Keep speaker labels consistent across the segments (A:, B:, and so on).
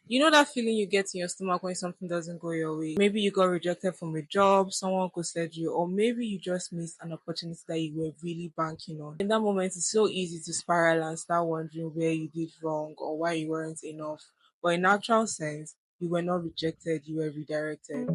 A: You know that feeling you get in your stomach when something doesn't go your way? Maybe you got rejected from a job, someone ghosted you, or maybe you just missed an opportunity that you were really banking on. In that moment, it's so easy to spiral and start wondering where you did wrong or why you weren't enough. But in actual sense, you were not rejected, you were redirected.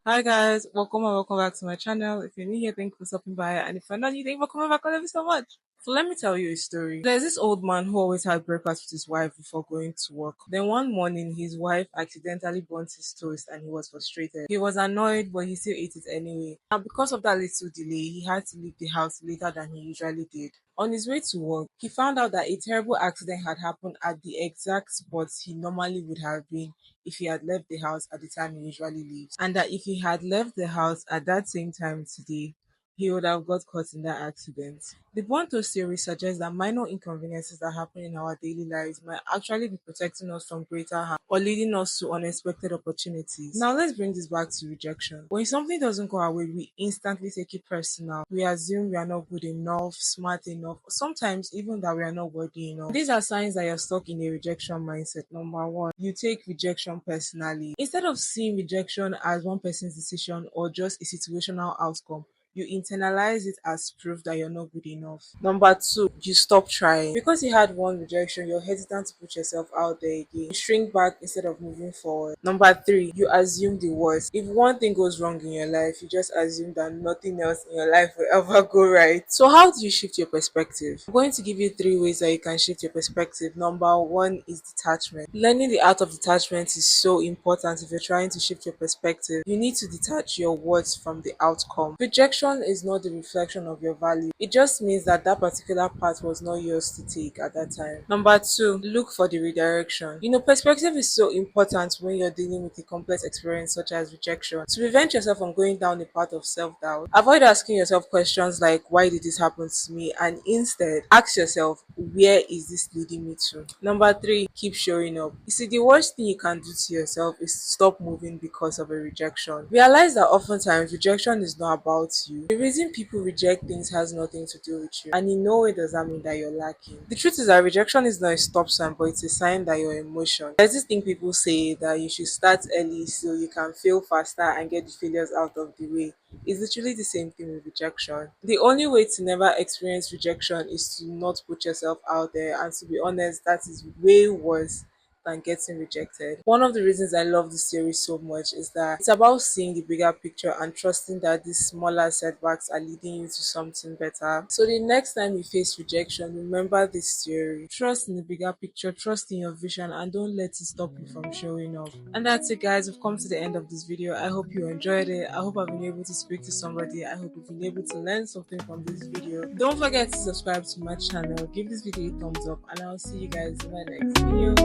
A: Hi guys, welcome and welcome back to my channel. If you're new here, thank you for stopping by, and if you're not new, thank you for coming back. I love you so much. So let me tell you a story. There's this old man who always had breakfast with his wife before going to work. Then one morning, his wife accidentally burnt his toast and he was frustrated. He was annoyed, but he still ate it anyway. And because of that little delay, he had to leave the house later than he usually did. On his way to work, he found out that a terrible accident had happened at the exact spot he normally would have been if he had left the house at the time he usually leaves. And that if he had left the house at that same time today, he would have got caught in that accident. The Bonto theory suggests that minor inconveniences that happen in our daily lives might actually be protecting us from greater harm or leading us to unexpected opportunities. Now let's bring this back to rejection. When something doesn't go our way, we instantly take it personal. We assume we are not good enough, smart enough, or sometimes even that we are not worthy enough. These are signs that you're stuck in a rejection mindset. Number one, you take rejection personally. Instead of seeing rejection as one person's decision or just a situational outcome, you internalize it as proof that you're not good enough. Number two, you stop trying. Because you had one rejection, you're hesitant to put yourself out there again. You shrink back instead of moving forward. Number three, you assume the worst. If one thing goes wrong in your life, you just assume that nothing else in your life will ever go right. So, how do you shift your perspective? I'm going to give you three ways that you can shift your perspective. Number one is detachment. Learning the art of detachment is so important if you're trying to shift your perspective. You need to detach your words from the outcome. Rejection is not the reflection of your value. It just means that that particular path was not yours to take at that time. Number two, look for the redirection. You know, perspective is so important when you're dealing with a complex experience such as rejection. To prevent yourself from going down a path of self-doubt, avoid asking yourself questions like, why did this happen to me? And instead, ask yourself, where is this leading me to? Number three, keep showing up. You see, the worst thing you can do to yourself is stop moving because of a rejection. Realize that oftentimes rejection is not about you. The reason people reject things has nothing to do with you, and in no way does that mean that you're lacking. The truth is that rejection is not a stop sign, but it's a sign that your emotion. There's this thing people say that you should start early so you can fail faster and get the failures out of the way. It's literally the same thing with rejection. The only way to never experience rejection is to not put yourself out there, and to be honest, that is way worse than getting rejected. One of the reasons I love this series so much is that it's about seeing the bigger picture and trusting that these smaller setbacks are leading you to something better. So the next time you face rejection, remember this theory. Trust in the bigger picture, trust in your vision, and don't let it stop you from showing off. And that's it guys, we've come to the end of this video. I hope you enjoyed it. I hope I've been able to speak to somebody. I hope you've been able to learn something from this video. Don't forget to subscribe to my channel, give this video a thumbs up, and I'll see you guys in my next video.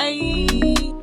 A: Bye.